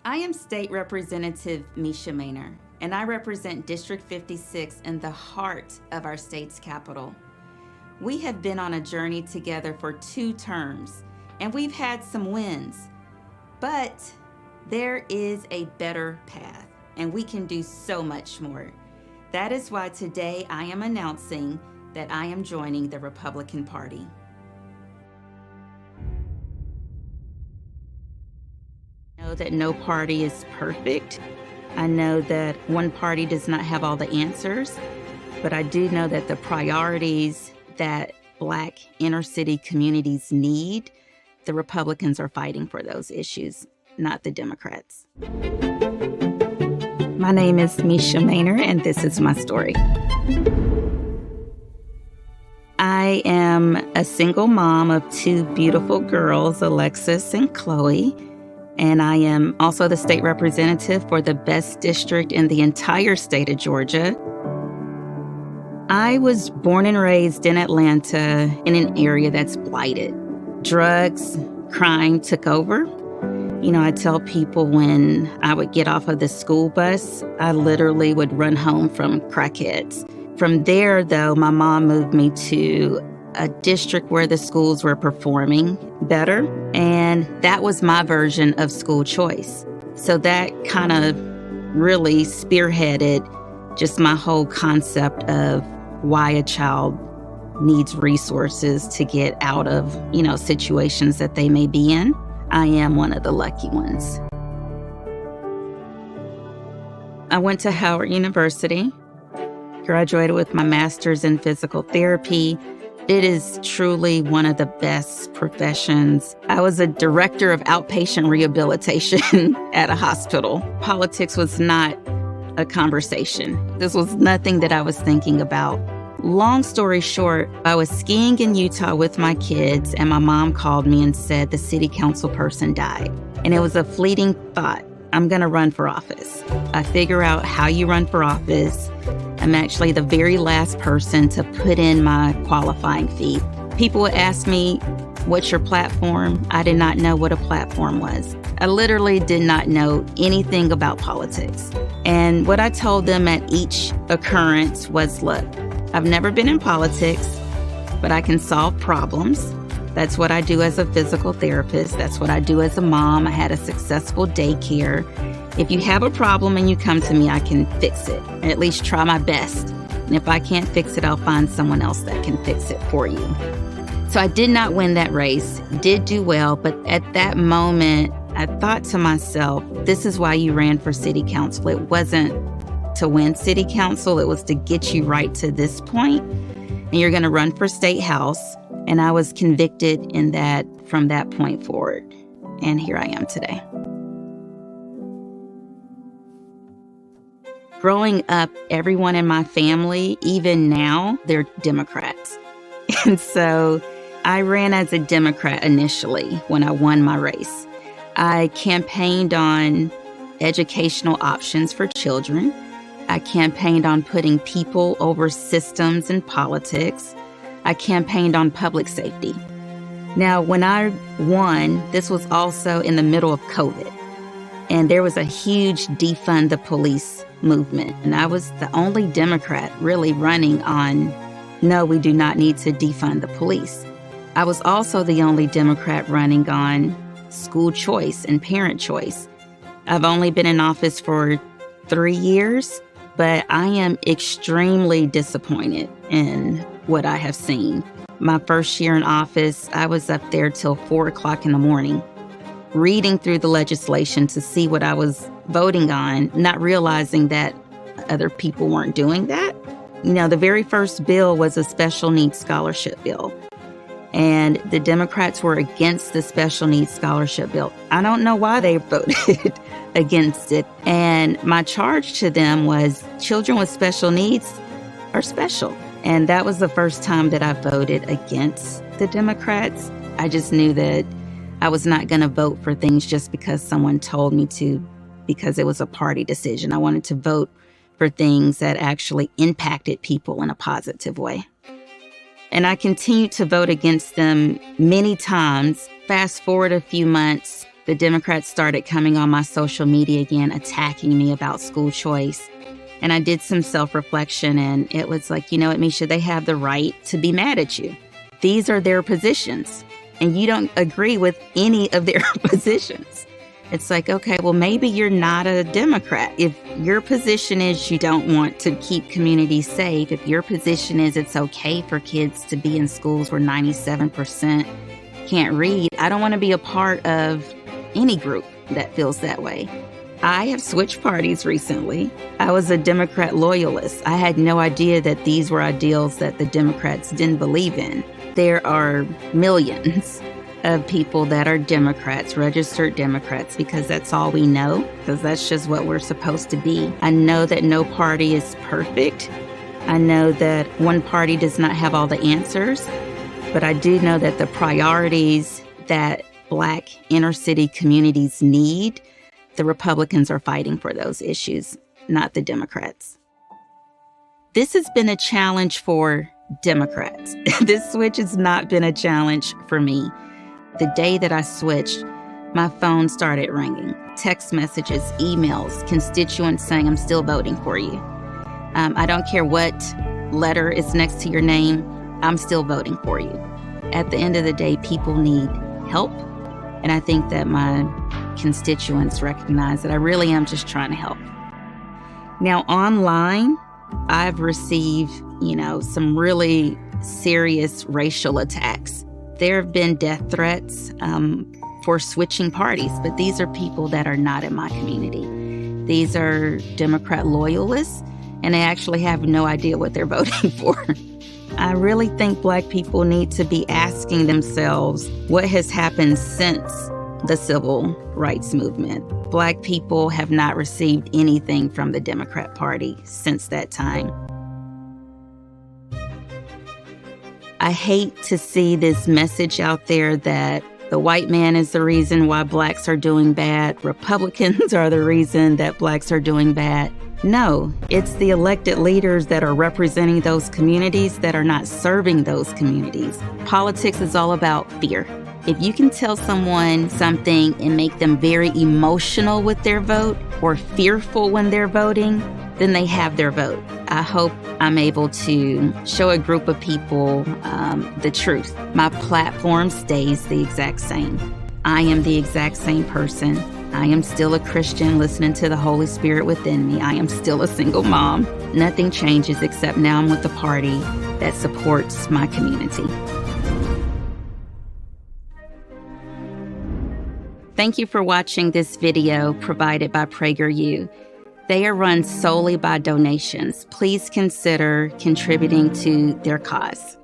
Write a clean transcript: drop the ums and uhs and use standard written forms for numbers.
I am State Representative Mesha Mainor, and I represent District 56 in the heart of our state's capital. We have been on a journey together for 2 terms, and we've had some wins. But there is a better path, and we can do so much more. That is why today I am announcing that I am joining the Republican Party. I know that no party is perfect. I know that one party does not have all the answers, but I do know that the priorities that Black inner city communities need, the Republicans are fighting for those issues, not the Democrats. My name is Mesha Mainor, and this is my story. I am a single mom of 2 beautiful girls, Alexis and Chloe, and I am also the state representative for the best district in the entire state of Georgia. I was born and raised in Atlanta in an area that's blighted. Drugs, crime took over. I tell people when I would get off of the school bus, I literally would run home from crackheads. From there, though, my mom moved me to a district where the schools were performing better, and that was my version of school choice. So that kind of really spearheaded just my whole concept of why a child needs resources to get out of, situations that they may be in. I am one of the lucky ones. I went to Howard University, graduated with my master's in physical therapy. It is truly one of the best professions. I was a director of outpatient rehabilitation at a hospital. Politics was not a conversation. This was nothing that I was thinking about. Long story short, I was skiing in Utah with my kids, and my mom called me and said the city council person died. And it was a fleeting thought. I'm going to run for office. I figure out how you run for office. I'm actually the very last person to put in my qualifying fee. People would ask me, what's your platform? I did not know what a platform was. I literally did not know anything about politics. And what I told them at each occurrence was, look, I've never been in politics, but I can solve problems. That's what I do as a physical therapist. That's what I do as a mom. I had a successful daycare. If you have a problem and you come to me, I can fix it, or at least try my best. And if I can't fix it, I'll find someone else that can fix it for you. So I did not win that race, did do well, but at that moment, I thought to myself, this is why you ran for city council. It wasn't to win city council, it was to get you right to this point. And you're going to run for state house. And I was convicted in that from that point forward. And here I am today. Growing up, everyone in my family, even now, they're Democrats. And so I ran as a Democrat initially when I won my race. I campaigned on educational options for children. I campaigned on putting people over systems and politics. I campaigned on public safety. Now, when I won, this was also in the middle of COVID. And there was a huge defund the police movement. And I was the only Democrat really running on, no, we do not need to defund the police. I was also the only Democrat running on school choice and parent choice. I've only been in office for 3 years, but I am extremely disappointed in what I have seen. My first year in office, I was up there till 4 o'clock in the morning, reading through the legislation to see what I was voting on, not realizing that other people weren't doing that. The very first bill was a special needs scholarship bill. And the Democrats were against the special needs scholarship bill. I don't know why they voted against it. And my charge to them was children with special needs are special. And that was the first time that I voted against the Democrats. I just knew that I was not going to vote for things just because someone told me to, because it was a party decision. I wanted to vote for things that actually impacted people in a positive way. And I continued to vote against them many times. Fast forward a few months, the Democrats started coming on my social media again, attacking me about school choice. And I did some self-reflection, and it was like, you know what, Mesha, they have the right to be mad at you. These are their positions, and you don't agree with any of their positions. It's like, okay, well, maybe you're not a Democrat. If your position is you don't want to keep communities safe, if your position is it's okay for kids to be in schools where 97% can't read, I don't want to be a part of any group that feels that way. I have switched parties recently. I was a Democrat loyalist. I had no idea that these were ideals that the Democrats didn't believe in. There are millions of people that are Democrats, registered Democrats, because that's all we know, because that's just what we're supposed to be. I know that no party is perfect. I know that one party does not have all the answers, but I do know that the priorities that Black inner city communities need, the Republicans are fighting for those issues, not the Democrats. This has been a challenge for Democrats. This switch has not been a challenge for me. The day that I switched, my phone started ringing. Text messages, emails, constituents saying, I'm still voting for you. I don't care what letter is next to your name, I'm still voting for you. At the end of the day, people need help. And I think that my constituents recognize that I really am just trying to help. Now, online, I've received, some really serious racial attacks. There have been death threats for switching parties, but these are people that are not in my community. These are Democrat loyalists, and they actually have no idea what they're voting for. I really think Black people need to be asking themselves what has happened since the civil rights movement. Black people have not received anything from the Democrat Party since that time. I hate to see this message out there that the white man is the reason why Blacks are doing bad. Republicans are the reason that Blacks are doing bad. No, it's the elected leaders that are representing those communities that are not serving those communities. Politics is all about fear. If you can tell someone something and make them very emotional with their vote or fearful when they're voting, then they have their vote. I hope I'm able to show a group of people the truth. My platform stays the exact same. I am the exact same person. I am still a Christian listening to the Holy Spirit within me. I am still a single mom. Nothing changes except now I'm with a party that supports my community. Thank you for watching this video provided by PragerU. They are run solely by donations. Please consider contributing to their cause.